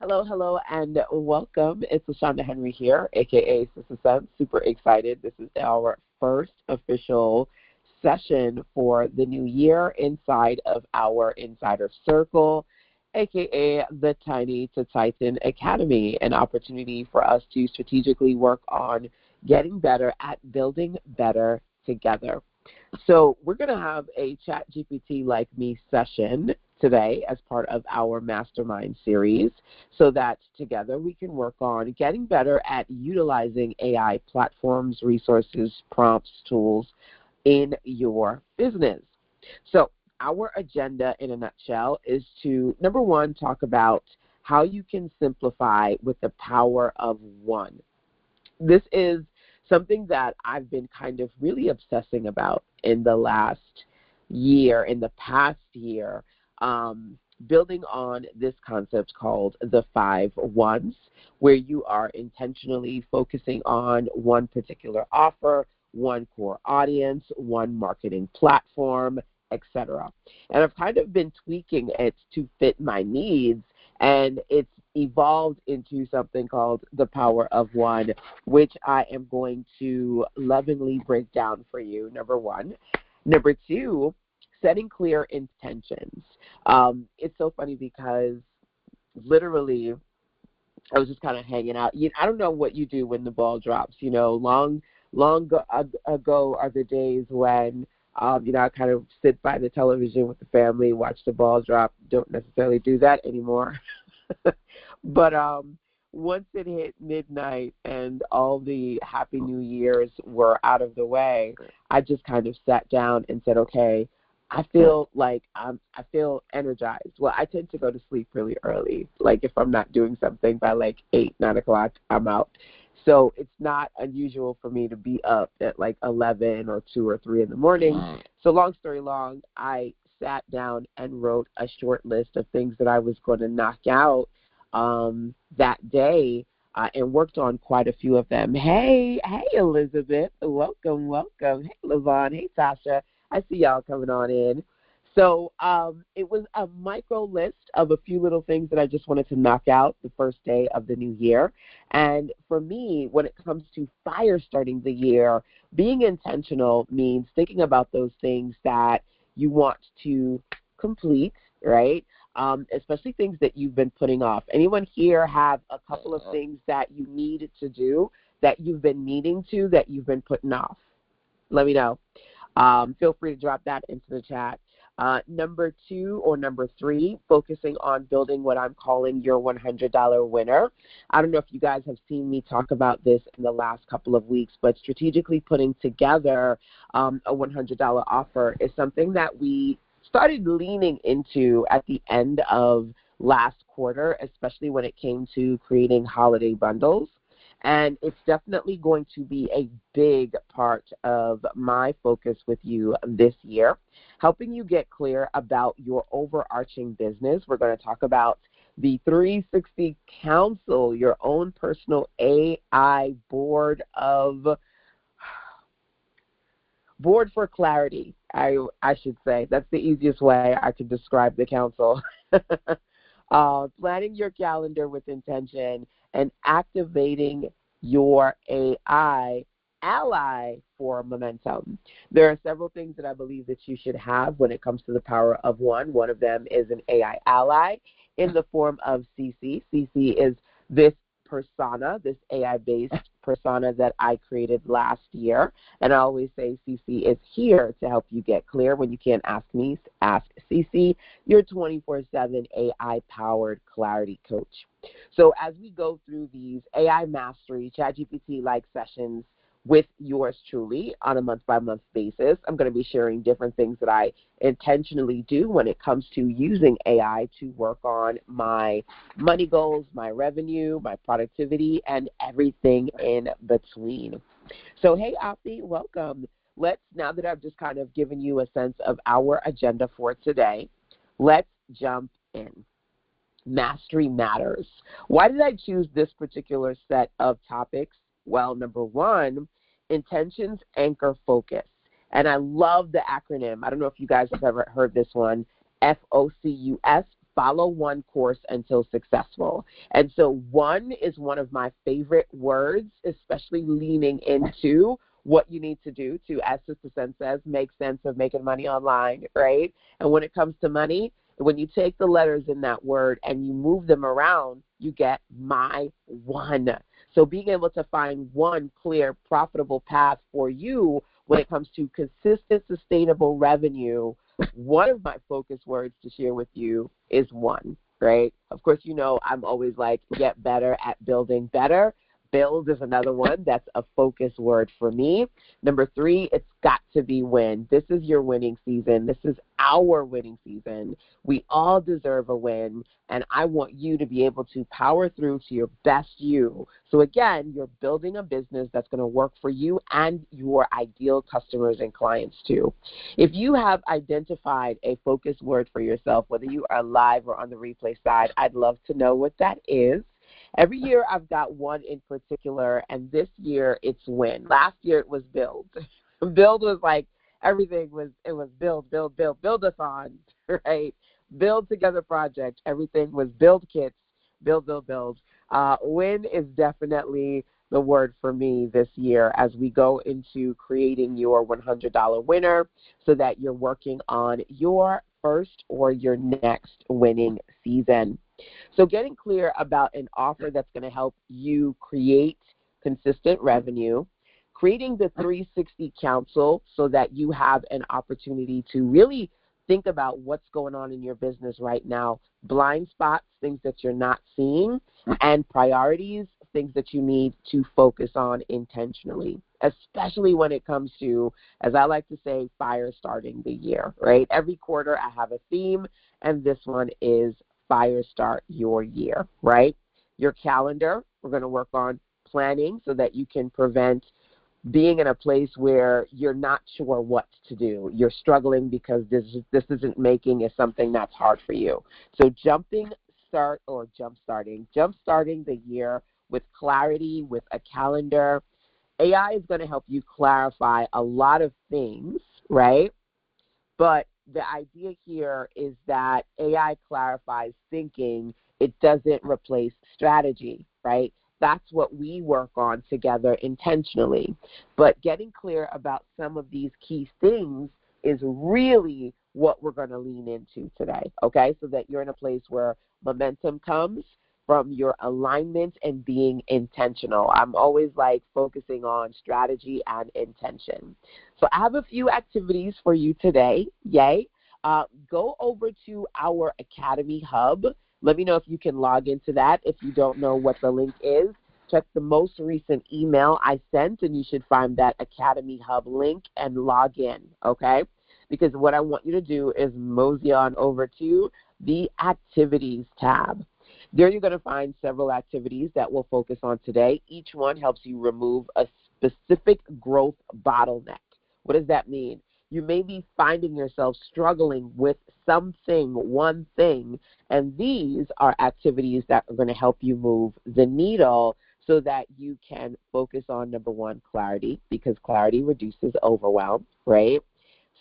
Hello, hello, and welcome. It's LaShonda Henry here, aka Sister Sun. Super excited. This is our first official session for the new year inside of our Insider Circle, aka the Tiny to Titan Academy, an opportunity for us to strategically work on getting better at building better together. So we're going to have a Chat GPT Like Me session today as part of our Mastermind series so that together we can work on getting better at utilizing AI platforms, resources, prompts, tools in your business. So our agenda in a nutshell is to, number one, talk about how you can simplify with the power of one. This is something that I've been kind of really obsessing about in the past year, building on this concept called the 5 ones, where you are intentionally focusing on one particular offer, one core audience, one marketing platform, etc. And I've kind of been tweaking it to fit my needs, and it's evolved into something called the power of one, which I am going to lovingly break down for you, number one. Number two, setting clear intentions. It's so funny because literally I was just kind of hanging out. I don't know what you do when the ball drops. Long ago are the days when I kind of sit by the television with the family, watch the ball drop. Don't necessarily do that anymore. But once it hit midnight and all the Happy New Years were out of the way, I just kind of sat down and said, okay, I feel like I feel energized. Well, I tend to go to sleep really early. Like if I'm not doing something by like 8, 9 o'clock, I'm out. So it's not unusual for me to be up at like 11 or 2 or 3 in the morning. So long story long, I sat down and wrote a short list of things that I was going to knock out that day and worked on quite a few of them. Hey, Elizabeth. Welcome. Hey, Lavon. Hey, Tasha. I see y'all coming on in. So it was a micro list of a few little things that I just wanted to knock out the first day of the new year. And for me, when it comes to fire starting the year, being intentional means thinking about those things that you want to complete, right? Especially things that you've been putting off. Anyone here have a couple of things that you need to do that you've been needing to, that you've been putting off? Let me know. Feel free to drop that into the chat. Number 2 or number 3, focusing on building what I'm calling your $100 winner. I don't know if you guys have seen me talk about this in the last couple of weeks, but strategically putting together a $100 offer is something that we started leaning into at the end of last quarter, especially when it came to creating holiday bundles. And it's definitely going to be a big part of my focus with you this year, helping you get clear about your overarching business. We're going to talk about the 360 Council, your own personal AI board for clarity, I should say. That's the easiest way I could describe the council. Planning your calendar with intention and activating your AI ally for momentum. There are several things that I believe that you should have when it comes to the power of one. One of them is an AI ally in the form of CC. CC is this persona, this AI-based persona that I created last year. And I always say CC is here to help you get clear. When you can't ask me, ask CC, your 24/7 AI-powered clarity coach. So as we go through these AI mastery, ChatGPT-like sessions with yours truly on a month-by-month basis, I'm going to be sharing different things that I intentionally do when it comes to using AI to work on my money goals, my revenue, my productivity, and everything in between. So, hey, Afi, welcome. Now that I've just kind of given you a sense of our agenda for today, let's jump in. Mastery matters. Why did I choose this particular set of topics? Well, number one, intentions anchor focus. And I love the acronym. I don't know if you guys have ever heard this one, FOCUS, follow one course until successful. And so one is one of my favorite words, especially leaning into what you need to do to, as Sister Sen says, make sense of making money online, right? And when it comes to money, when you take the letters in that word and you move them around, you get my one. So being able to find one clear, profitable path for you when it comes to consistent, sustainable revenue, one of my focus words to share with you is one, right? Of course, you know I'm always like, get better at building better. Build is another one. That's a focus word for me. Number 3, it's got to be win. This is your winning season. This is our winning season. We all deserve a win, and I want you to be able to power through to your best you. So again, you're building a business that's going to work for you and your ideal customers and clients too. If you have identified a focus word for yourself, whether you are live or on the replay side, I'd love to know what that is. Every year I've got one in particular, and this year it's win. Last year it was build. Build was like everything was, it was build-a-thon, right? Build together project. Everything was build kits, build. Win is definitely the word for me this year as we go into creating your $100 winner so that you're working on your first or your next winning season. So getting clear about an offer that's going to help you create consistent revenue, creating the 360 counsel so that you have an opportunity to really think about what's going on in your business right now, blind spots, things that you're not seeing, and priorities, things that you need to focus on intentionally, especially when it comes to, as I like to say, fire starting the year, right? Every quarter I have a theme, and this one is fire start your year, right? Your calendar, we're going to work on planning so that you can prevent being in a place where you're not sure what to do. You're struggling because this isn't making is something that's hard for you. So jumpstarting the year with clarity, with a calendar. AI is going to help you clarify a lot of things, right? But the idea here is that AI clarifies thinking. It doesn't replace strategy, right? That's what we work on together intentionally. But getting clear about some of these key things is really what we're going to lean into today, okay? So that you're in a place where momentum comes from your alignment and being intentional. I'm always like focusing on strategy and intention. So I have a few activities for you today. Yay. Go over to our Academy Hub. Let me know if you can log into that. If you don't know what the link is, check the most recent email I sent, and you should find that Academy Hub link and log in, okay? Because what I want you to do is mosey on over to the Activities tab. There you're going to find several activities that we'll focus on today. Each one helps you remove a specific growth bottleneck. What does that mean? You may be finding yourself struggling with something, one thing, and these are activities that are going to help you move the needle so that you can focus on, number 1, clarity, because clarity reduces overwhelm, right?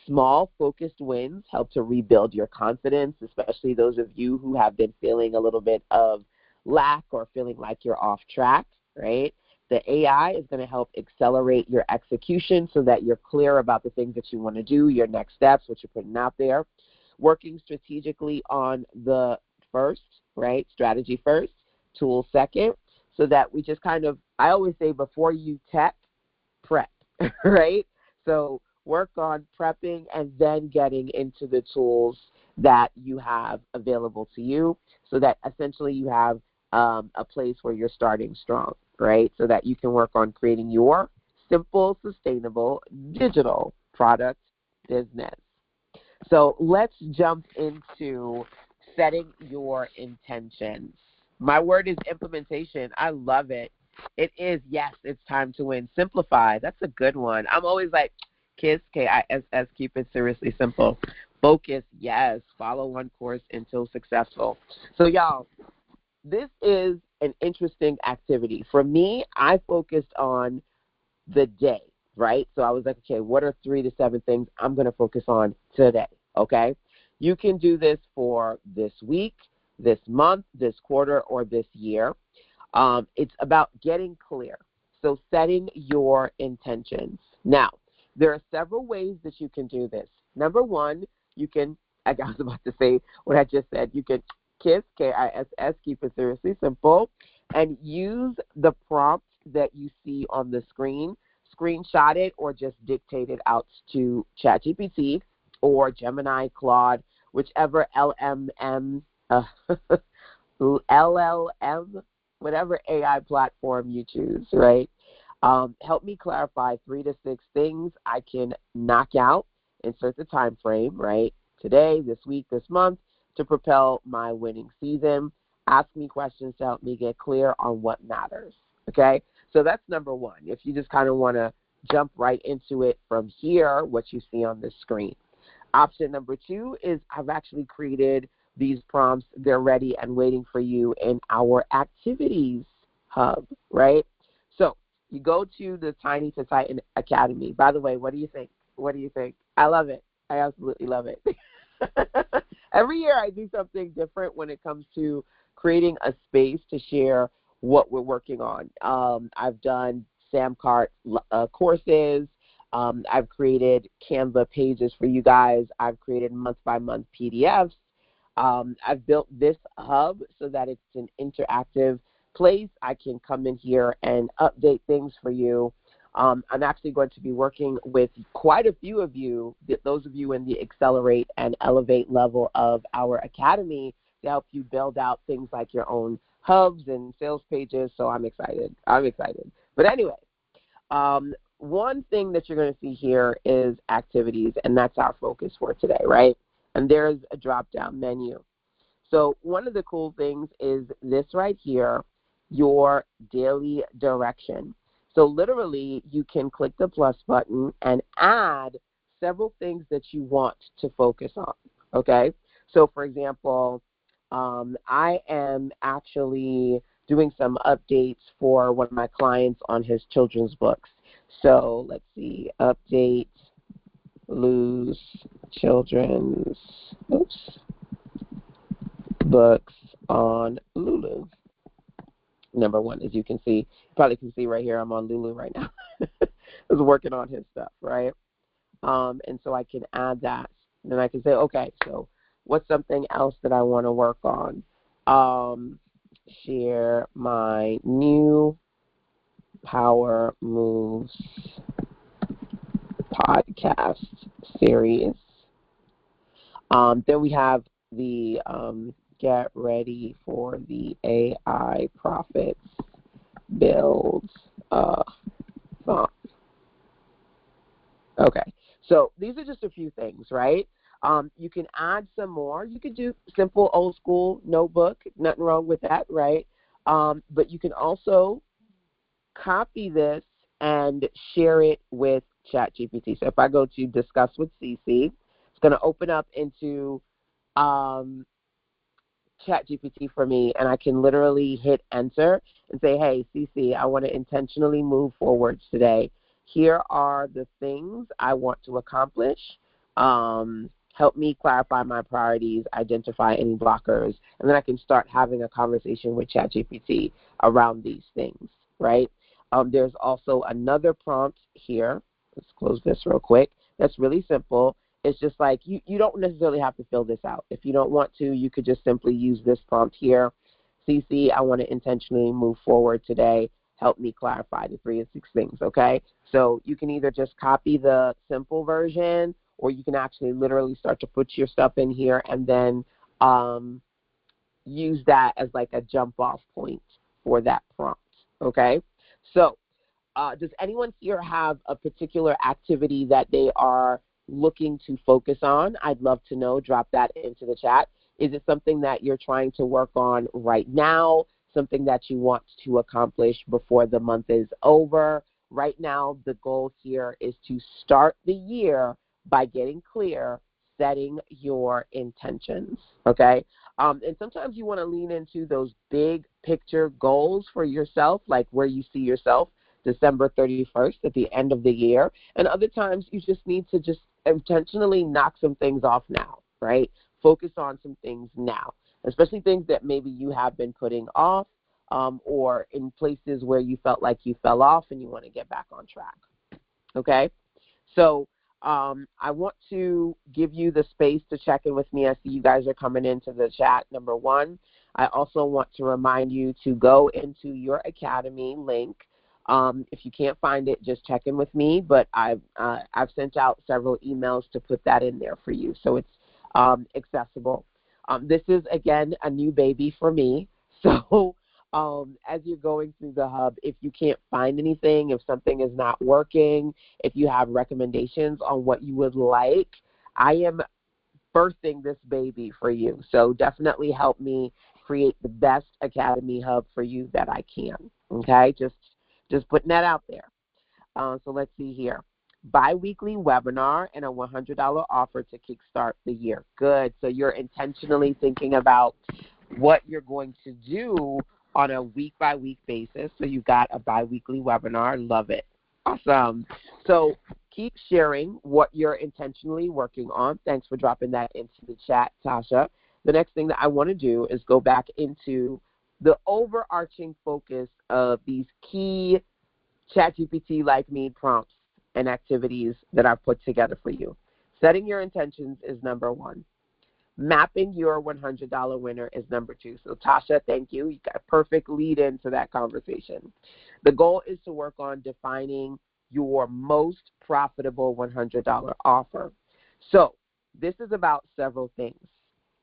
Small, focused wins help to rebuild your confidence, especially those of you who have been feeling a little bit of lack or feeling like you're off track, right? The AI is going to help accelerate your execution so that you're clear about the things that you want to do, your next steps, what you're putting out there. Working strategically on the first, right? Strategy first, tool second, so that we just kind of, I always say before you tech, prep, right? So work on prepping and then getting into the tools that you have available to you so that essentially you have a place where you're starting strong, right? So that you can work on creating your simple, sustainable digital product business. So let's jump into setting your intentions. My word is implementation. I love it. It is, yes, it's time to win. Simplify. That's a good one. I'm always like, KISS, K-I-S-S, keep it seriously simple. Focus, yes. Follow one course until successful. So, y'all, this is an interesting activity. For me, I focused on the day, right? So I was like, okay, what are 3 to 7 things I'm going to focus on today, okay? You can do this for this week, this month, this quarter, or this year. It's about getting clear. So setting your intentions. Now, there are several ways that you can do this. Number one, you can, I was about to say what I just said, you can KISS, K-I-S-S, keep it seriously simple, and use the prompt that you see on the screen, screenshot it, or just dictate it out to ChatGPT or Gemini, Claude, whichever LLM, whatever AI platform you choose, right? Help me clarify 3 to 6 things I can knock out, insert the time frame, right? Today, this week, this month, to propel my winning season. Ask me questions to help me get clear on what matters, okay? So that's number one. If you just kind of want to jump right into it from here, what you see on the screen. Option number 2 is I've actually created these prompts. They're ready and waiting for you in our activities hub, right? So you go to the Tiny to Titan Academy. By the way, what do you think? What do you think? I love it. I absolutely love it. Every year I do something different when it comes to creating a space to share what we're working on. I've done Samcart courses. I've created Canva pages for you guys. I've created month-by-month PDFs. I've built this hub so that it's an interactive place. I can come in here and update things for you. I'm actually going to be working with quite a few of you, those of you in the Accelerate and Elevate level of our academy, to help you build out things like your own hubs and sales pages. So I'm excited. But anyway, one thing that you're going to see here is activities, and that's our focus for today, right? And there's a drop-down menu. So one of the cool things is this right here, your daily direction. So literally, you can click the plus button and add several things that you want to focus on, okay? So, for example, I am actually doing some updates for one of my clients on his children's books. So let's see, update, Lou's children's books on Lulu. Number one, as you can see, you probably can see right here, I'm on Lulu right now. I was working on his stuff, right? And so I can add that. And then I can say, okay, so what's something else that I want to work on? Share my new Power Moves podcast series. Then we have the Get Ready for the AI Profits Build song. Okay, so these are just a few things, right? You can add some more. You could do simple old school notebook, nothing wrong with that, right? But you can also copy this and share it with ChatGPT. So if I go to Discuss with CC, it's going to open up into ChatGPT for me, and I can literally hit enter and say, hey, CC, I want to intentionally move forward today. Here are the things I want to accomplish. Help me clarify my priorities, identify any blockers, and then I can start having a conversation with ChatGPT around these things, right? There's also another prompt here. Let's close this real quick. That's really simple. It's just like you don't necessarily have to fill this out. If you don't want to, you could just simply use this prompt here. CC, I want to intentionally move forward today. Help me clarify the 3 to 6 things, okay? So you can either just copy the simple version, or you can actually literally start to put your stuff in here and then use that as like a jump-off point for that prompt, okay? So does anyone here have a particular activity that they are looking to focus on? I'd love to know. Drop that into the chat. Is it something that you're trying to work on right now, something that you want to accomplish before the month is over? Right now, the goal here is to start the year by getting clear, setting your intentions, okay? And sometimes you want to lean into those big picture goals for yourself, like where you see yourself December 31st at the end of the year. And other times you just need to just intentionally knock some things off now, right? focus on some things now, especially things that maybe you have been putting off, or in places where you felt like you fell off and you want to get back on track. Okay? So I want to give you the space to check in with me. I see you guys are coming into the chat, number one. I also want to remind you to go into your Academy link. If you can't find it, just check in with me, but I've sent out several emails to put that in there for you, so it's accessible. This is, again, a new baby for me, so as you're going through the hub, if you can't find anything, if something is not working, if you have recommendations on what you would like, I am birthing this baby for you. So definitely help me create the best Academy hub for you that I can. Okay, just putting that out there. So let's see here. Bi-weekly webinar and a $100 offer to kickstart the year. Good. So you're intentionally thinking about what you're going to do on a week-by-week basis. So you've got a bi-weekly webinar. Love it. Awesome. So keep sharing what you're intentionally working on. Thanks for dropping that into the chat, Tasha. The next thing that I want to do is go back into the overarching focus of these key ChatGPT like me prompts and activities that I've put together for you. Setting your intentions is number one. Mapping your $100 winner is number two. So, Tasha, thank you. You got a perfect lead into that conversation. The goal is to work on defining your most profitable $100 offer. So, this is about several things.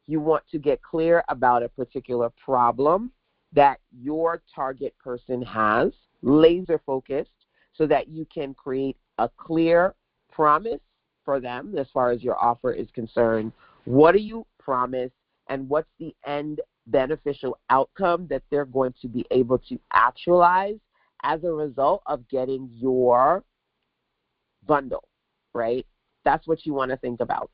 You want to get clear about a particular problem that your target person has, laser focused, so that you can create a clear promise for them as far as your offer is concerned. What do you promise, and what's the end beneficial outcome that they're going to be able to actualize as a result of getting your bundle, right? That's what you want to think about.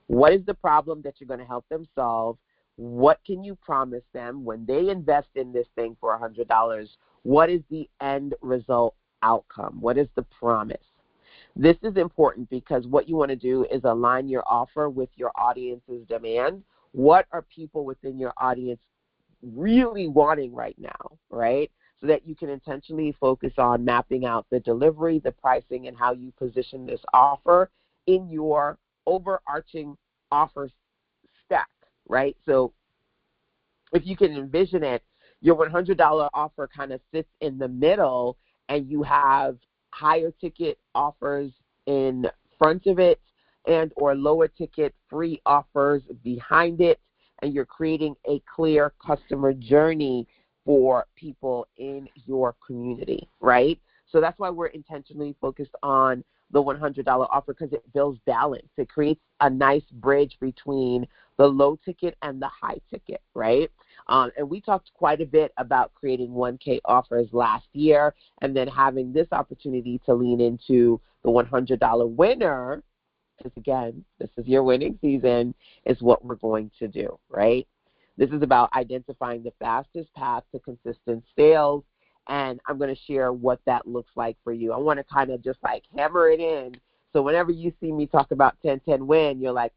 What is the problem that you're going to help them solve? What can you promise them when they invest in this thing for $100? What is the end result outcome? What is the promise? This is important because what you want to do is align your offer with your audience's demand. What are people within your audience really wanting right now, right? So that you can intentionally focus on mapping out the delivery, the pricing, and how you position this offer in your overarching offer stack, right? So if you can envision it, your $100 offer kind of sits in the middle, and you have higher ticket offers in front of it and or lower ticket free offers behind it, and you're creating a clear customer journey for people in your community, right? So that's why we're intentionally focused on the $100 offer, because it builds balance. It creates a nice bridge between the low ticket and the high ticket, right? And we talked quite a bit about creating 1K offers last year, and then having this opportunity to lean into the $100 winner, because again, this is your winning season, is what we're going to do, right? This is about identifying the fastest path to consistent sales, and I'm going to share what that looks like for you. I want to kind of just like hammer it in, so whenever you see me talk about 10-10 win, you're like,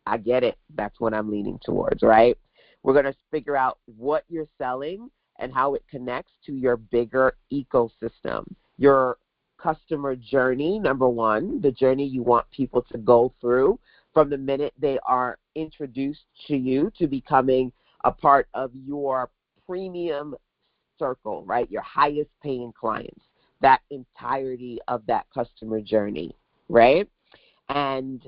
I get it. That's what I'm leaning towards, right? We're going to figure out what you're selling and how it connects to your bigger ecosystem, your customer journey, number one, the journey you want people to go through from the minute they are introduced to you to becoming a part of your premium circle, right? Your highest paying clients, that entirety of that customer journey, right? And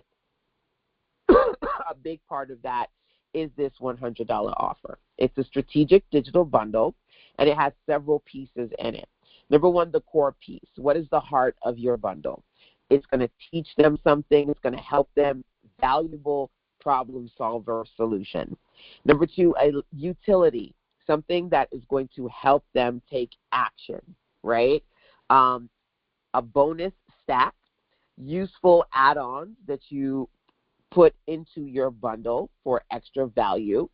a big part of that is this $100 offer. It's a strategic digital bundle, and it has several pieces in it. Number one, the core piece. What is the heart of your bundle? It's going to teach them something. It's going to help them valuable problem solver solution. Number two, a utility, something that is going to help them take action, right? A bonus stack, useful add-ons that you put into your bundle for extra value,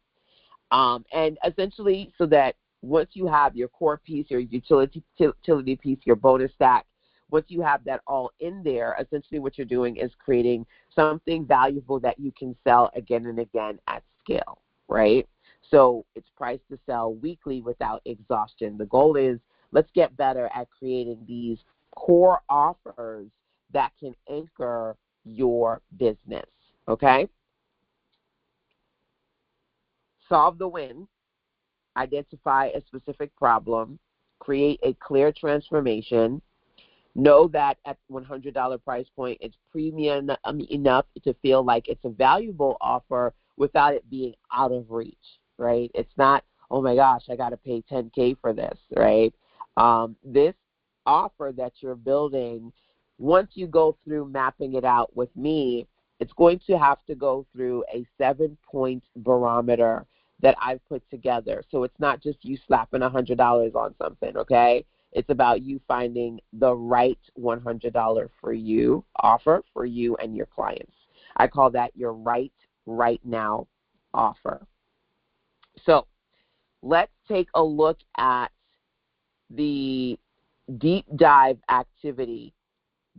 and essentially so that once you have your core piece, your utility piece, your bonus stack, once you have that all in there, essentially what you're doing is creating something valuable that you can sell again and again at scale, right? So it's priced to sell weekly without exhaustion. The goal is, let's get better at creating these core offers that can anchor your business, okay? Solve the win, identify a specific problem, create a clear transformation. Know that at $100 price point, it's premium enough to feel like it's a valuable offer without it being out of reach, right? It's not, oh my gosh, I got to pay $10K for this, right? This offer that you're building, once you go through mapping it out with me, it's going to have to go through a 7-point barometer that I've put together. So it's not just you slapping $100 on something, okay? It's about you finding the right $100 for you offer for you and your clients. I call that your right now offer. So let's take a look at the deep dive activity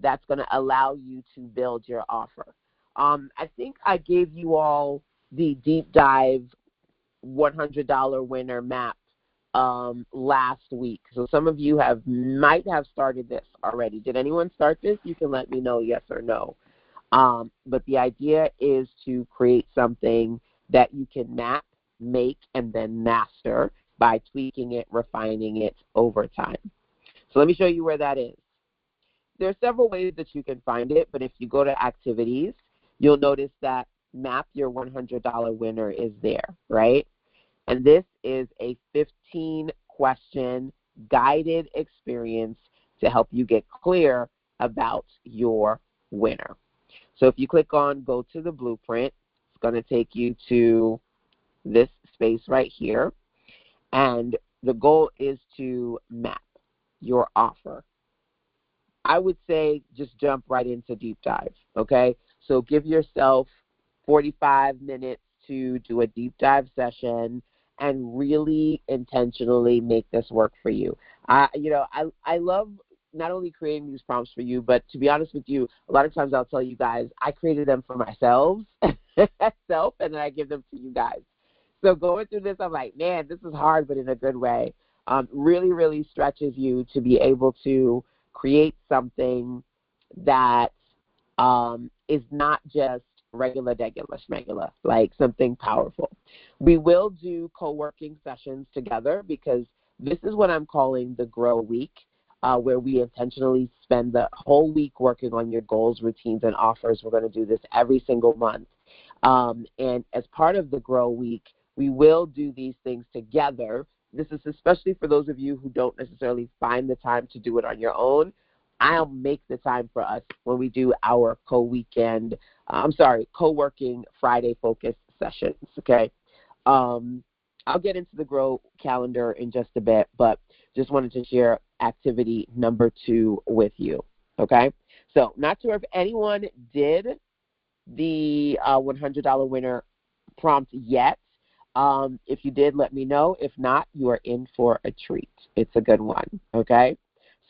that's going to allow you to build your offer. I think I gave you all the deep dive $100 winner map last week. So some of you might have started this already. Did anyone start this? You can let me know, yes or no. But the idea is to create something that you can map, make, and then master by tweaking it, refining it over time. So let me show you where that is. There are several ways that you can find it, but if you go to activities, you'll notice that map your $100 winner is there, right? And this is a 15-question guided experience to help you get clear about your winner. So if you click on go to the blueprint, it's going to take you to this space right here. And the goal is to map your offer. I would say just jump right into deep dive, okay? So give yourself 45 minutes to do a deep dive session and really intentionally make this work for you. I love not only creating these prompts for you, but to be honest with you, a lot of times I'll tell you guys, I created them for myself, and then I give them to you guys. So going through this, I'm like, man, this is hard, but in a good way. Really, really stretches you to be able to create something that is not just regular, schmegular, like something powerful. We will do co-working sessions together because this is what I'm calling the GROWeek, where we intentionally spend the whole week working on your goals, routines, and offers. We're going to do this every single month. And as part of the GROWeek, we will do these things together. This is especially for those of you who don't necessarily find the time to do it on your own. I'll make the time for us when we do our co-working Friday focus sessions, okay? I'll get into the Grow calendar in just a bit, but just wanted to share activity number 2 with you, okay? So not sure if anyone did the $100 winner prompt yet. If you did, let me know. If not, you are in for a treat. It's a good one, okay?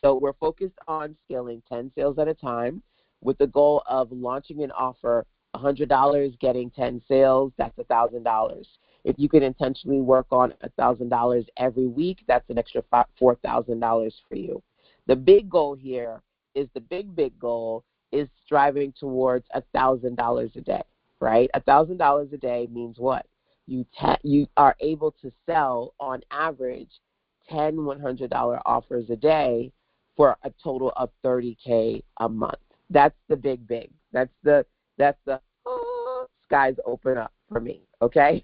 So we're focused on scaling 10 sales at a time with the goal of launching an offer, $100, getting 10 sales, that's $1,000. If you can intentionally work on $1,000 every week, that's an extra $4,000 for you. The big goal here is the big goal is striving towards $1,000 a day, right? $1,000 a day means what? You are able to sell on average 10 $100 offers a day for a total of $30K a month. That's the big. That's the skies open up for me, okay?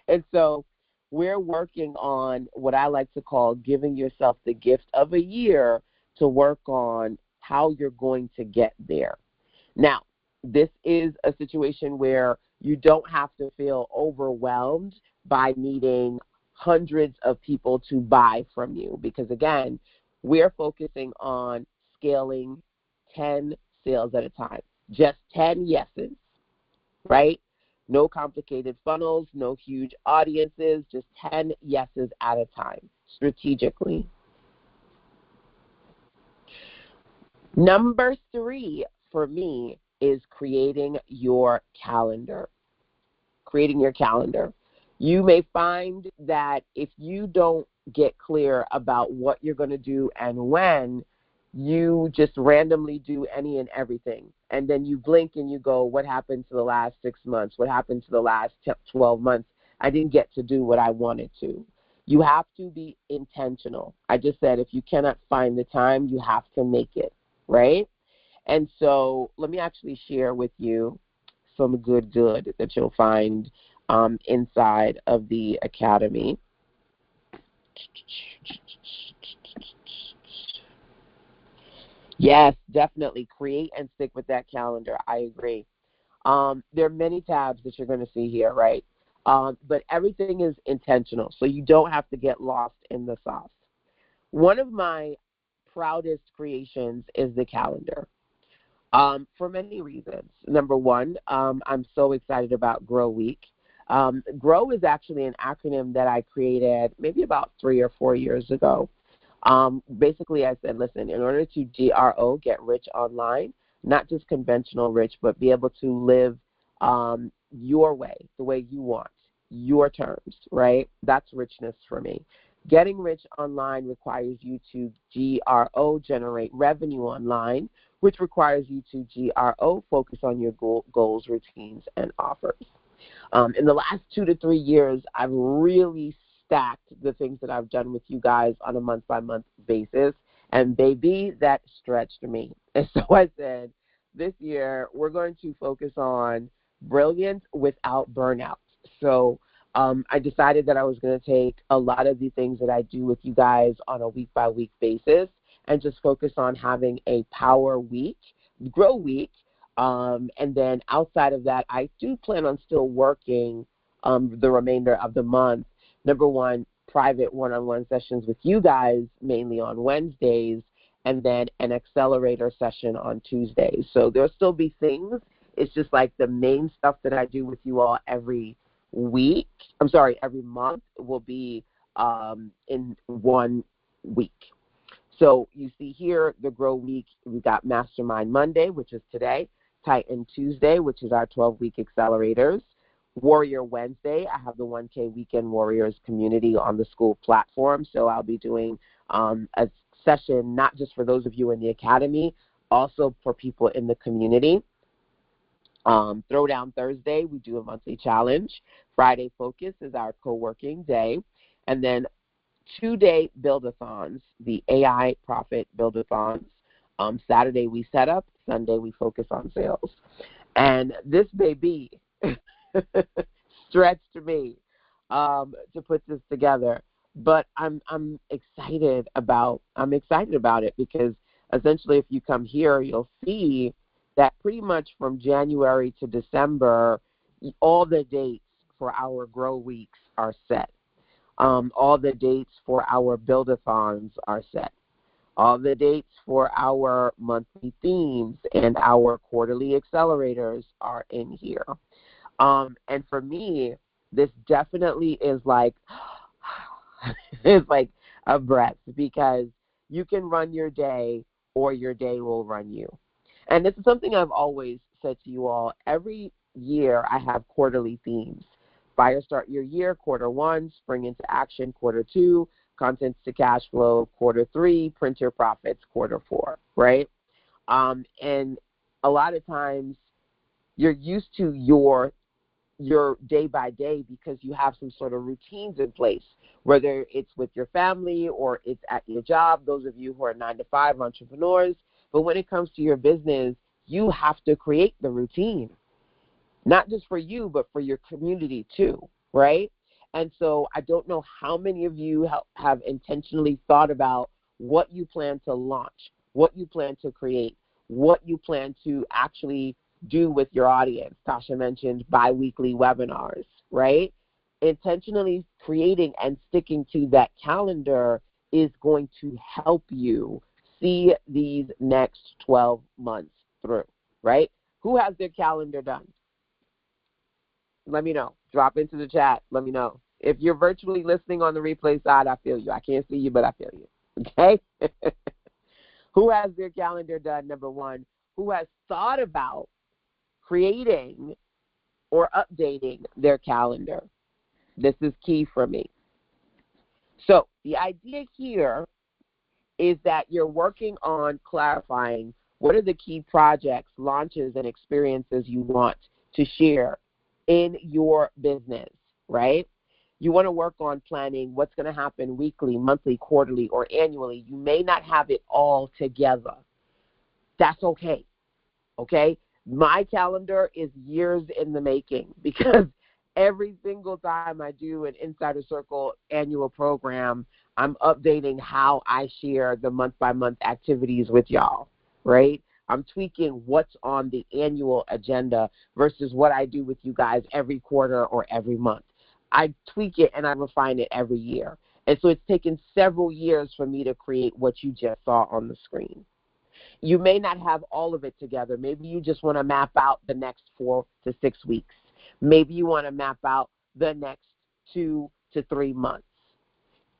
And so we're working on what I like to call giving yourself the gift of a year to work on how you're going to get there. Now, this is a situation where you don't have to feel overwhelmed by needing hundreds of people to buy from you because, again, we're focusing on scaling 10 sales at a time, just 10 yeses, right? No complicated funnels, no huge audiences, just 10 yeses at a time, strategically. Number 3 for me is creating your calendar. Creating your calendar. You may find that if you don't get clear about what you're going to do and when, you just randomly do any and everything. And then you blink and you go, what happened to the last 6 months? What happened to the last 12 months? I didn't get to do what I wanted to. You have to be intentional. I just said if you cannot find the time, you have to make it, right? And so let me actually share with you some good that you'll find inside of the Academy. Yes, definitely create and stick with that calendar. I agree. There are many tabs that you're going to see here, right? But everything is intentional, so you don't have to get lost in the sauce. One of my proudest creations is the calendar. For many reasons. Number one, I'm so excited about GROWeek. GROW is actually an acronym that I created maybe about 3 or 4 years ago. Basically, I said, listen, in order to GRO, get rich online, not just conventional rich, but be able to live your way, the way you want, your terms, right? That's richness for me. Getting rich online requires you to GRO, generate revenue online, which requires you to GRO, focus on your goals, routines, and offers. In the last 2 to 3 years, I've really stacked the things that I've done with you guys on a month-by-month basis, and baby, that stretched me. And so I said, this year, we're going to focus on brilliance without burnout. So I decided that I was going to take a lot of the things that I do with you guys on a week-by-week basis and just focus on having a power week, GROWeek, and then outside of that, I do plan on still working the remainder of the month. Number one, private one-on-one sessions with you guys, mainly on Wednesdays, and then an accelerator session on Tuesdays. So there'll still be things. It's just like the main stuff that I do with you all every month will be in 1 week. So you see here the GROWeek, we've got Mastermind Monday, which is today, Titan Tuesday, which is our 12-week accelerators, Warrior Wednesday, I have the 1K Weekend Warriors community on the school platform, so I'll be doing a session not just for those of you in the academy, also for people in the community. Throwdown Thursday, we do a monthly challenge. Friday Focus is our co-working day. And then 2-day build-a-thons, the AI Profit build-a-thons. Saturday we set up, Sunday we focus on sales. And this baby stretched me to put this together. But I'm excited about it because essentially if you come here, you'll see that pretty much from January to December, all the dates for our Grow Weeks are set. All the dates for our build-a-thons are set. All the dates for our monthly themes and our quarterly accelerators are in here. And for me, this definitely is like it's like a breath because you can run your day or your day will run you. And this is something I've always said to you all. Every year I have quarterly themes. Fire Start Your Year, quarter 1, Spring into Action, quarter 2, Contents to Cash Flow, quarter 3, Print Your Profits, quarter 4, right? And a lot of times you're used to your day by day because you have some sort of routines in place, whether it's with your family or it's at your job, those of you who are 9-to-5 entrepreneurs. But when it comes to your business, you have to create the routine, not just for you, but for your community too, right? And so I don't know how many of you have intentionally thought about what you plan to launch, what you plan to create, what you plan to actually do with your audience. Tasha mentioned bi-weekly webinars, right? Intentionally creating and sticking to that calendar is going to help you see these next 12 months through, right? Who has their calendar done? Let me know. Drop into the chat. Let me know. If you're virtually listening on the replay side, I feel you. I can't see you, but I feel you. Okay? Who has their calendar done, number one? Who has thought about creating or updating their calendar? This is key for me. So the idea here is that you're working on clarifying what are the key projects, launches, and experiences you want to share in your business, right? You want to work on planning what's going to happen weekly, monthly, quarterly, or annually. You may not have it all together. That's okay, okay? My calendar is years in the making because every single time I do an Insider Circle annual program, I'm updating how I share the month-by-month activities with y'all, right? I'm tweaking what's on the annual agenda versus what I do with you guys every quarter or every month. I tweak it and I refine it every year. And so it's taken several years for me to create what you just saw on the screen. You may not have all of it together. Maybe you just want to map out the next 4 to 6 weeks. Maybe you want to map out the next 2 to 3 months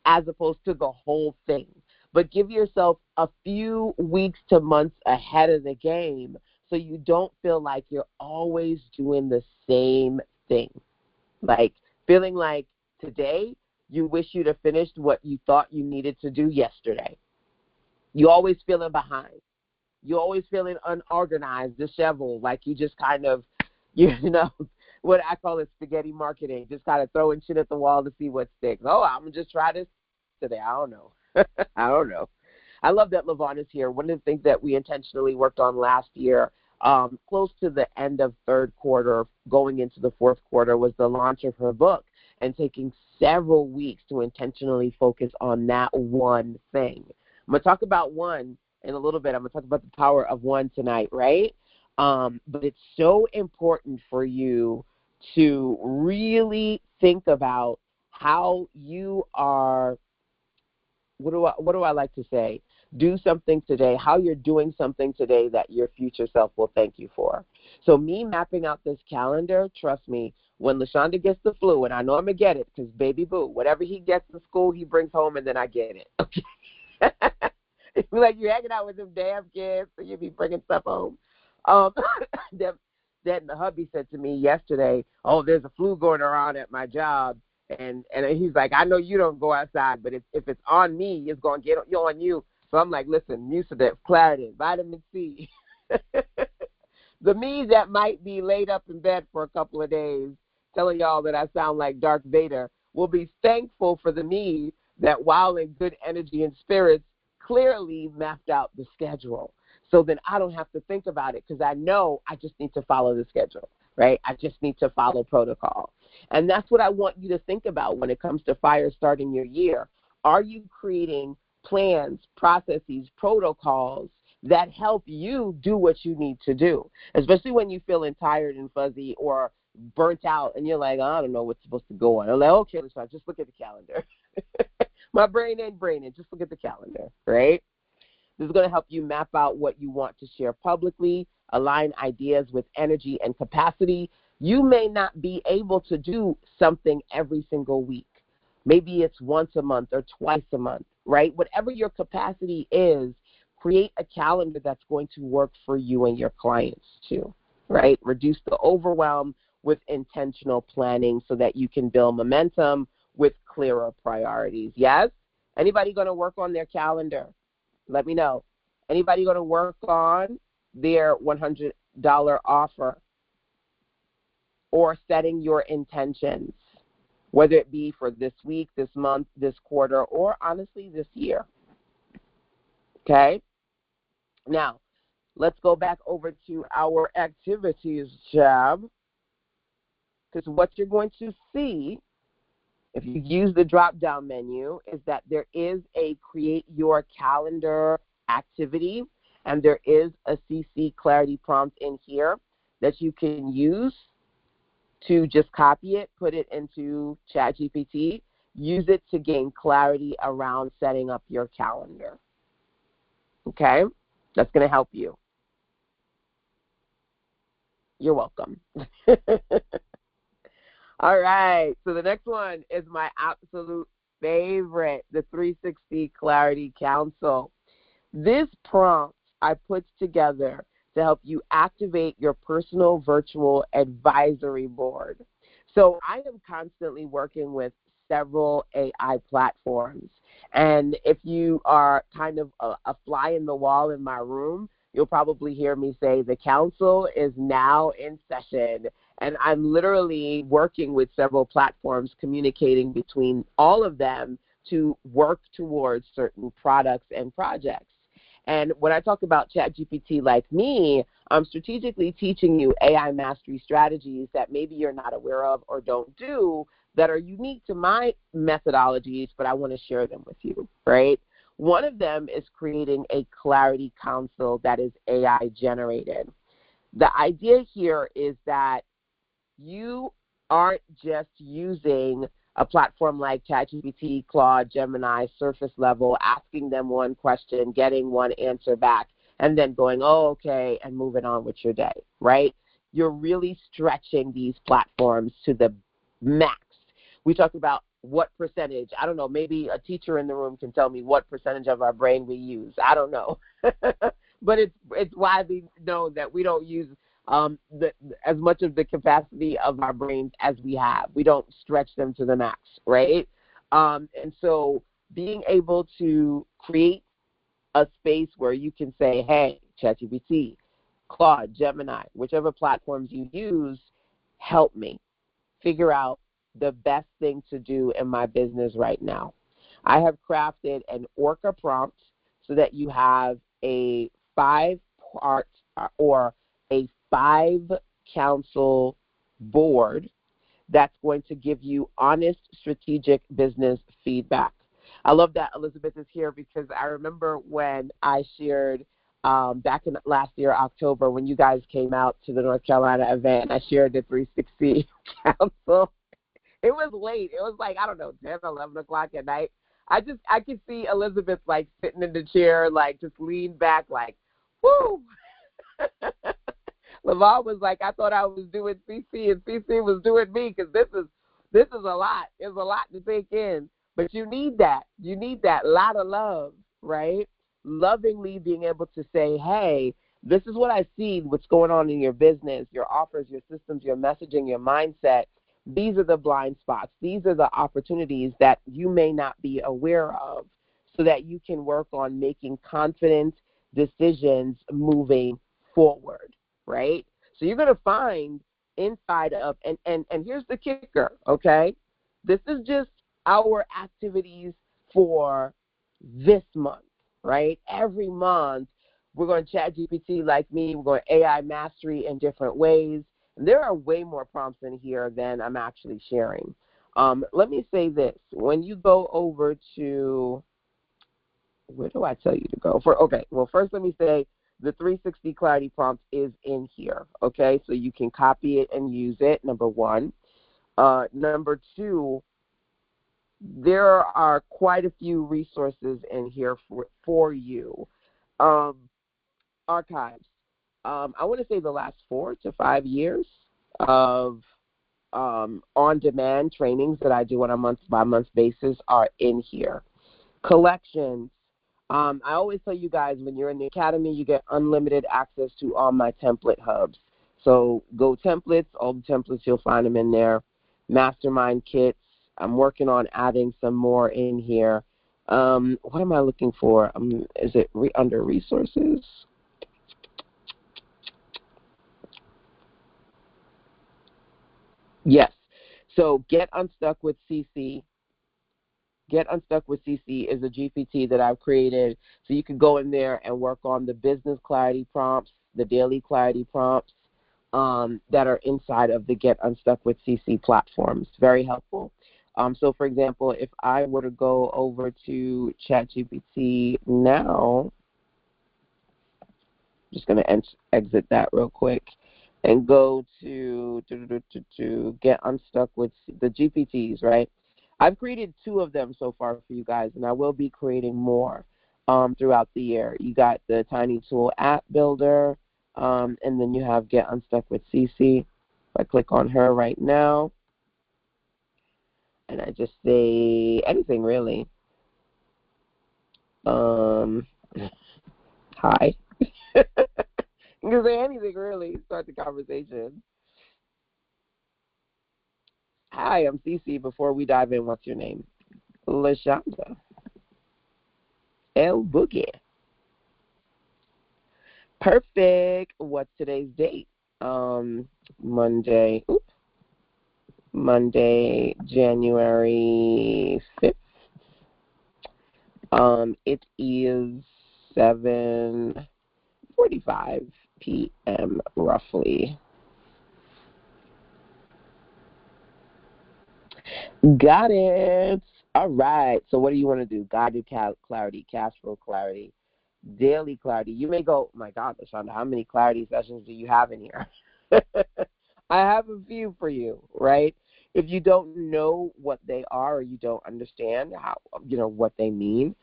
as opposed to the whole thing. But give yourself a few weeks to months ahead of the game so you don't feel like you're always doing the same thing. Like feeling like today you wish you'd have finished what you thought you needed to do yesterday. You always feeling behind. You're always feeling unorganized, disheveled, like you just kind of, what I call it spaghetti marketing, just kind of throwing shit at the wall to see what sticks. Oh, I'm going to just try this today. I don't know. I don't know. I love that LaVon is here. One of the things that we intentionally worked on last year, close to the end of third quarter, going into the fourth quarter, was the launch of her book and taking several weeks to intentionally focus on that one thing. I'm going to talk about one in a little bit. I'm going to talk about the power of one tonight, right? But it's so important for you to really think about how you are, what do I like to say? Do something today, how you're doing something today that your future self will thank you for. So me mapping out this calendar, trust me, when LaShonda gets the flu, and I know I'm going to get it because baby boo, whatever he gets in school, he brings home and then I get it. Okay. It's like you're hanging out with them damn kids, so you be bringing stuff home. Then the hubby said to me yesterday, oh, there's a flu going around at my job. And he's like, I know you don't go outside, but if it's on me, it's going to get on you. So I'm like, listen, Mucinex, Claritin, vitamin C. The me that might be laid up in bed for a couple of days telling y'all that I sound like Darth Vader will be thankful for the me that while in good energy and spirits clearly mapped out the schedule. So then I don't have to think about it because I know I just need to follow the schedule, right? I just need to follow protocol. And that's what I want you to think about when it comes to fire starting your year. Are you creating plans, processes, protocols that help you do what you need to do, especially when you're feeling tired and fuzzy or burnt out and you're like, I don't know what's supposed to go on. I'm like, okay, let's just look at the calendar. My brain ain't braining. Just look at the calendar, right? This is going to help you map out what you want to share publicly, align ideas with energy and capacity. You may not be able to do something every single week. Maybe it's once a month or twice a month, right? Whatever your capacity is, create a calendar that's going to work for you and your clients too, right? Reduce the overwhelm with intentional planning so that you can build momentum with clearer priorities. Yes? Anybody going to work on their calendar? Let me know. Anybody going to work on their $100 offer or setting your intentions, whether it be for this week, this month, this quarter, or honestly this year? Okay? Now, let's go back over to our activities tab, because what you're going to see if you use the drop-down menu is that there is a create your calendar activity, and there is a CC clarity prompt in here that you can use to just copy it, put it into ChatGPT, use it to gain clarity around setting up your calendar. Okay? That's going to help you. You're welcome. All right, so the next one is my absolute favorite, the 360 Clarity Council. This prompt I put together to help you activate your personal virtual advisory board. So I am constantly working with several AI platforms. And if you are kind of a fly in the wall in my room, you'll probably hear me say the council is now in session. And I'm literally working with several platforms, communicating between all of them to work towards certain products and projects. And when I talk about ChatGPT like me, I'm strategically teaching you AI mastery strategies that maybe you're not aware of or don't do that are unique to my methodologies, but I want to share them with you, right? One of them is creating a clarity console that is AI generated. The idea here is that you aren't just using a platform like ChatGPT, Claude, Gemini, surface level, asking them one question, getting one answer back, and then going, oh, okay, and moving on with your day, right? You're really stretching these platforms to the max. We talked about what percentage. I don't know, maybe a teacher in the room can tell me what percentage of our brain we use. I don't know. But it's widely known that we don't use as much of the capacity of our brains as we have. We don't stretch them to the max, right? And so being able to create a space where you can say, hey, ChatGPT, Claude, Gemini, whichever platforms you use, help me figure out the best thing to do in my business right now. I have crafted an Orca prompt so that you have a 5-part or a 5-council board that's going to give you honest, strategic business feedback. I love that Elizabeth is here because I remember when I shared back in last year, October, when you guys came out to the North Carolina event, I shared the 360 council. It was late. It was like, I don't know, 10, 11 o'clock at night. I could see Elizabeth like sitting in the chair, like just leaned back, like, whoo. Laval was like, I thought I was doing CC and CC was doing me because this is a lot. It's a lot to take in. But you need that. You need that lot of love, right? Lovingly being able to say, hey, this is what I see, what's going on in your business, your offers, your systems, your messaging, your mindset. These are the blind spots. These are the opportunities that you may not be aware of so that you can work on making confident decisions moving forward, right? So you're going to find inside of, and here's the kicker, okay? This is just our activities for this month, right? Every month, we're going to chat GPT like me. We're going AI mastery in different ways. And there are way more prompts in here than I'm actually sharing. Let me say this. When you go over to, where do I tell you to go? Well, first let me say the 360 Clarity prompt is in here, okay? So you can copy it and use it, number one. Number two, there are quite a few resources in here for you. Archives. I want to say the last 4 to 5 years of on-demand trainings that I do on a month-by-month basis are in here. Collections. I always tell you guys, when you're in the academy, you get unlimited access to all my template hubs. So Go Templates, all the templates, you'll find them in there. Mastermind kits. I'm working on adding some more in here. What am I looking for? Is it under resources? Yes. So Get Unstuck with CC. Get Unstuck with CC is a GPT that I've created so you can go in there and work on the business clarity prompts, the daily clarity prompts that are inside of the Get Unstuck with CC platform. It's very helpful. So, for example, if I were to go over to ChatGPT now, I'm just going to exit that real quick and go to Get Unstuck with the GPTs, right? I've created 2 of them so far for you guys, and I will be creating more throughout the year. You got the Tiny Tool App Builder, and then you have Get Unstuck with CC. If I click on her right now, and I just say anything really. Hi. You can say anything, really. Start the conversation. Hi, I'm Cece. Before we dive in, what's your name? LaShonda. El Boogie. Perfect. What's today's date? Monday. Monday, January 5th. It is 7:45 p.m. roughly. Got it. All right. So what do you want to do? Guided clarity, cash flow clarity, daily clarity. You may go, oh my God, LaShonda, how many clarity sessions do you have in here? I have a few for you, right? If you don't know what they are or you don't understand how, what they mean,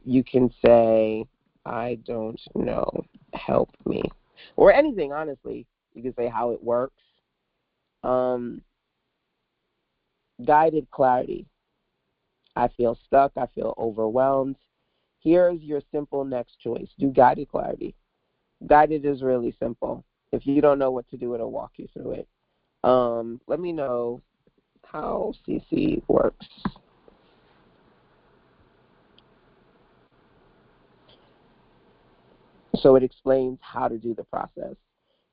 you can say, I don't know, help me. Or anything, honestly. You can say how it works. Um, guided clarity. I feel stuck. I feel overwhelmed. Here's your simple next choice. Do guided clarity. Guided is really simple. If you don't know what to do, it'll walk you through it. Let me know how CC works. So it explains how to do the process.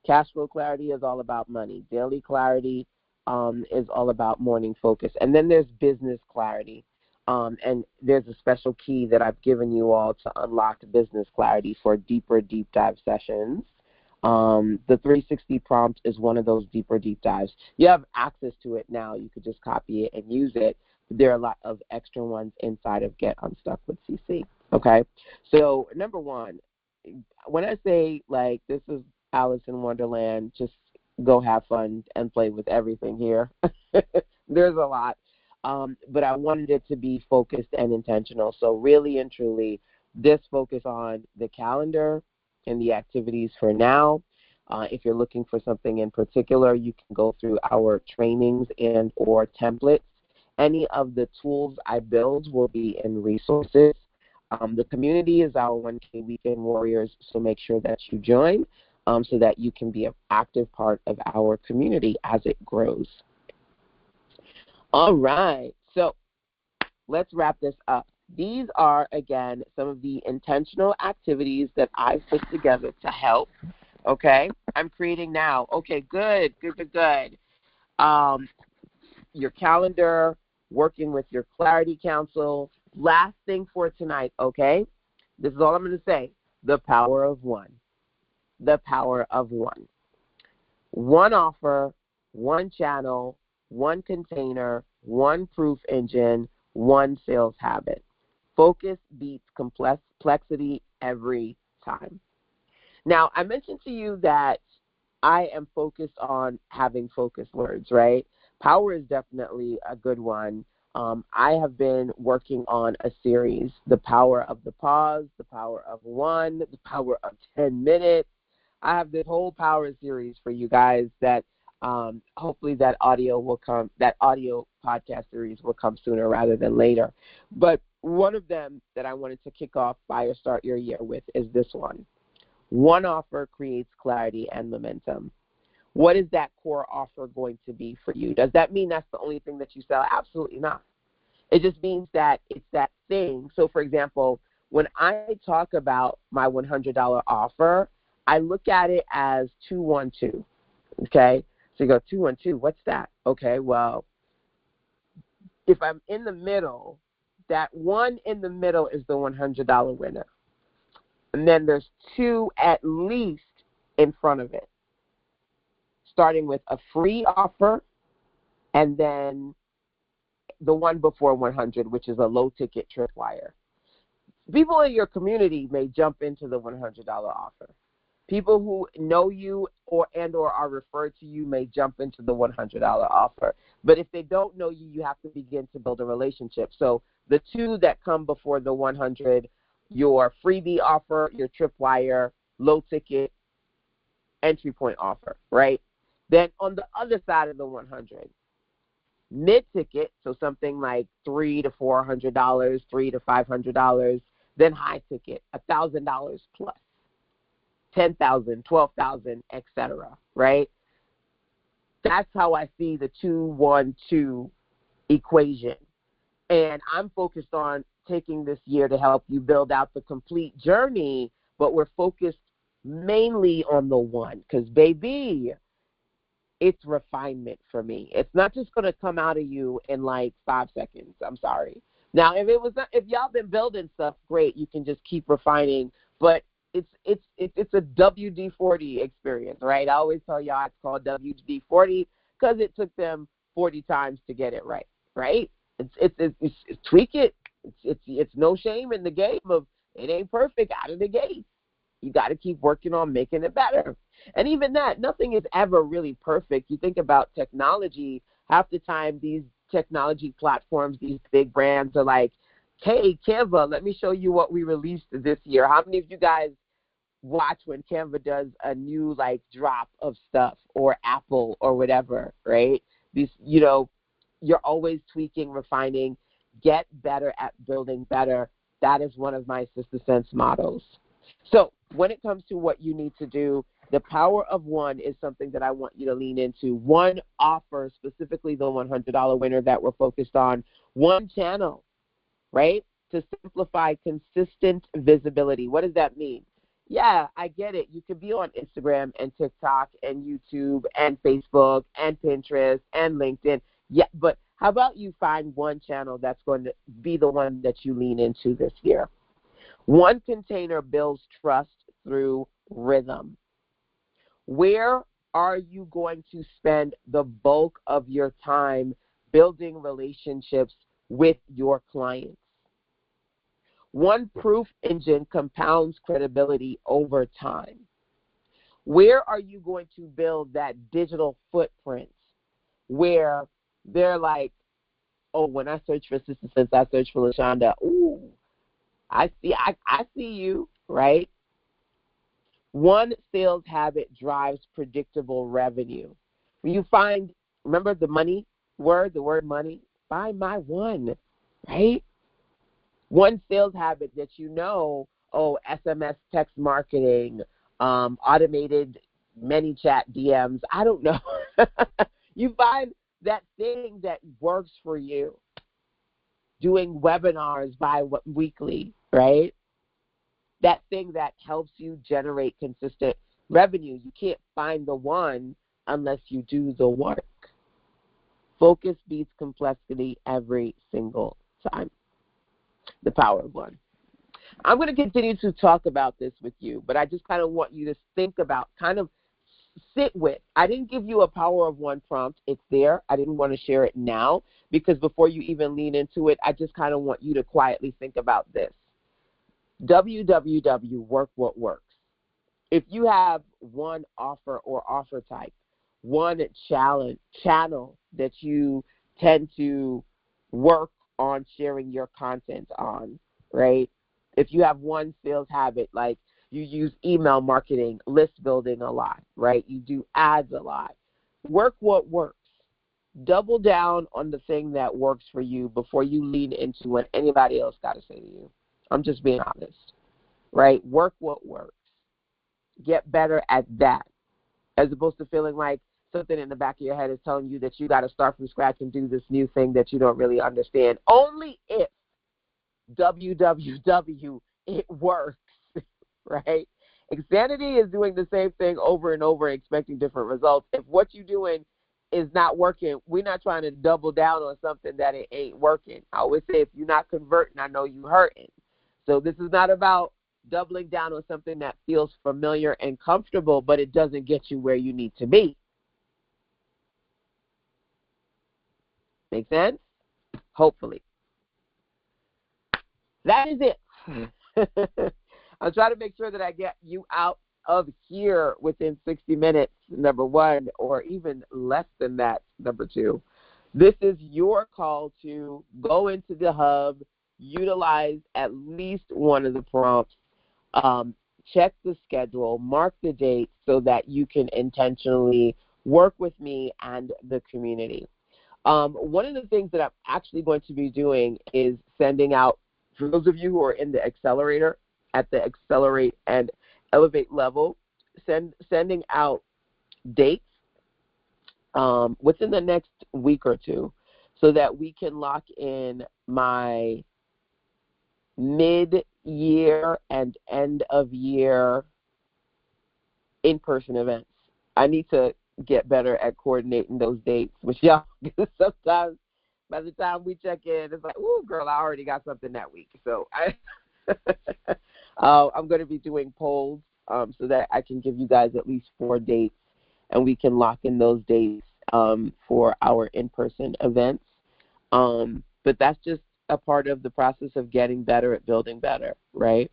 Cash flow clarity is all about money. Daily clarity is all about morning focus. And then there's business clarity. And there's a special key that I've given you all to unlock business clarity for deeper deep dive sessions. The 360 prompt is one of those deeper deep dives. You have access to it now. You could just copy it and use it. There are a lot of extra ones inside of Get Unstuck with CC. Okay? So, number one, when I say, like, this is Alice in Wonderland, just go have fun and play with everything here. There's a lot. But I wanted it to be focused and intentional. So really and truly, this focus on the calendar and the activities for now. If you're looking for something in particular, you can go through our trainings and or templates. Any of the tools I build will be in resources. The community is our 1K Weekend Warriors, so make sure that you join so that you can be an active part of our community as it grows. All right, so let's wrap this up. These are, again, some of the intentional activities that I've put together to help, okay? I'm creating now. Okay, good. Your calendar, working with your clarity council. Last thing for tonight, okay? This is all I'm going to say. The power of one. The power of one. One offer, one channel, one container, one proof engine, one sales habit. Focus beats complexity every time. Now, I mentioned to you that I am focused on having focused words, right? Power is definitely a good one. I have been working on a series, The Power of the Pause, The Power of One, The Power of 10 Minutes. I have this whole power series for you guys that hopefully that audio podcast series will come sooner rather than later. But one of them that I wanted to kick off Fire Start Your Year with is this one. One offer creates clarity and momentum. What is that core offer going to be for you? Does that mean that's the only thing that you sell? Absolutely not. It just means that it's that thing. So, for example, when I talk about my $100 offer, I look at it as 212, okay? So you go, 212, what's that? Okay, well, if I'm in the middle, that one in the middle is the $100 winner. And then there's two at least in front of it, starting with a free offer and then the one before 100, which is a low-ticket tripwire. People in your community may jump into the $100 offer. People who know you or are referred to you may jump into the $100 offer. But if they don't know you, you have to begin to build a relationship. So the two that come before the 100, your freebie offer, your tripwire, low-ticket entry point offer, right? Then on the other side of the 100, mid-ticket, so something like $300 to $400, $300 to $500, then high ticket, $1,000 plus, 10,000, 12,000, etc. Right? That's how I see the 2-1-2 equation. And I'm focused on taking this year to help you build out the complete journey, but we're focused mainly on the one, because, baby, it's refinement for me. It's not just going to come out of you in like 5 seconds. I'm sorry. Now, if y'all been building stuff, great. You can just keep refining, but it's a WD-40 experience, right? I always tell y'all it's called WD-40 because it took them 40 times to get it right, right? It's tweak it. It's no shame in the game of it ain't perfect out of the gate. You got to keep working on making it better. And even that, nothing is ever really perfect. You think about technology, half the time these technology platforms, these big brands are like, hey, Canva, let me show you what we released this year. How many of you guys watch when Canva does a new like drop of stuff, or Apple or whatever, right? These, you're always tweaking, refining, get better at building better. That is one of my Sister Sense mottos. So when it comes to what you need to do, the power of one is something that I want you to lean into. One offer, specifically the $100 winner that we're focused on. One channel, right, to simplify consistent visibility. What does that mean? Yeah, I get it. You could be on Instagram and TikTok and YouTube and Facebook and Pinterest and LinkedIn. Yeah, but how about you find one channel that's going to be the one that you lean into this year? One container builds trust through rhythm. Where are you going to spend the bulk of your time building relationships with your clients? One proof engine compounds credibility over time. Where are you going to build that digital footprint where they're like, oh, when I search for Sister Sense, I search for LaShonda. Ooh, I see you, right? One sales habit drives predictable revenue. When you find, remember the word money? Find my one, right? One sales habit that SMS text marketing, automated ManyChat DMs, I don't know. You find that thing that works for you. Doing webinars weekly, right? That thing that helps you generate consistent revenue. You can't find the one unless you do the work. Focus beats complexity every single time. The power of one. I'm going to continue to talk about this with you, but I just kind of want you to think about, kind of sit with. I didn't give you a power of one prompt. It's there. I didn't want to share it now because before you even lean into it, I just kind of want you to quietly think about this. WWW, work what works. If you have one offer or offer type, one channel that you tend to work on sharing your content on, right? If you have one sales habit, like you use email marketing, list building a lot, right? You do ads a lot. Work what works. Double down on the thing that works for you before you lean into what anybody else got to say to you. I'm just being honest, right? Work what works. Get better at that, as opposed to feeling like something in the back of your head is telling you that you got to start from scratch and do this new thing that you don't really understand. Only if WWW, it works, right? Insanity is doing the same thing over and over and expecting different results. If what you're doing is not working, we're not trying to double down on something that it ain't working. I always say, if you're not converting, I know you hurting. So this is not about doubling down on something that feels familiar and comfortable, but it doesn't get you where you need to be. Make sense? Hopefully. That is it. I'll try to make sure that I get you out of here within 60 minutes, number one, or even less than that, number two. This is your call to go into the hub, utilize at least one of the prompts, check the schedule, mark the date so that you can intentionally work with me and the community. One of the things that I'm actually going to be doing is sending out For those of you who are in the accelerator, at the accelerate and elevate level, sending out dates within the next week or two so that we can lock in my mid-year and end-of-year in-person events. I need to get better at coordinating those dates with y'all, because sometimes by the time we check in, it's like, ooh, girl, I already got something that week. So I'm going to be doing polls so that I can give you guys at least 4 dates, and we can lock in those dates for our in-person events. But that's just a part of the process of getting better at building better, right?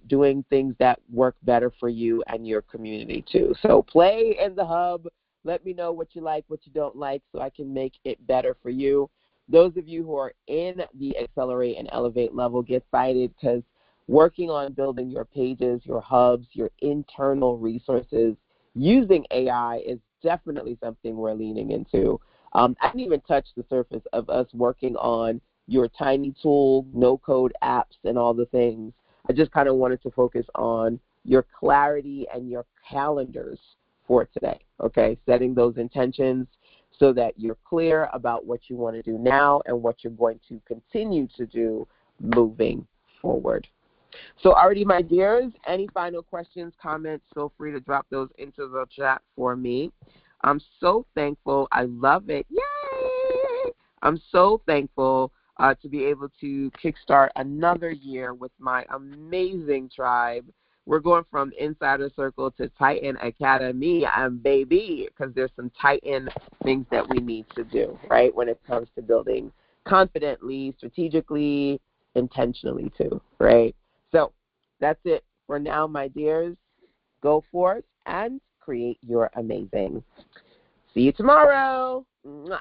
Doing things that work better for you and your community too. So play in the hub. Let me know what you like, what you don't like, so I can make it better for you. Those of you who are in the Accelerate and Elevate level, get excited, because working on building your pages, your hubs, your internal resources using AI is definitely something we're leaning into. I didn't even touch the surface of us working on your tiny tool, no-code apps, and all the things. I just kind of wanted to focus on your clarity and your calendars for today, okay? Setting those intentions so that you're clear about what you want to do now and what you're going to continue to do moving forward. So already, my dears, any final questions, comments, feel free to drop those into the chat for me. I'm so thankful. I love it. Yay! I'm so thankful to be able to kickstart another year with my amazing tribe. We're going from Insider Circle to Titan Academy, baby, because there's some Titan things that we need to do, right, when it comes to building confidently, strategically, intentionally too, right? So that's it for now, my dears. Go forth and create your amazing. See you tomorrow. Mwah.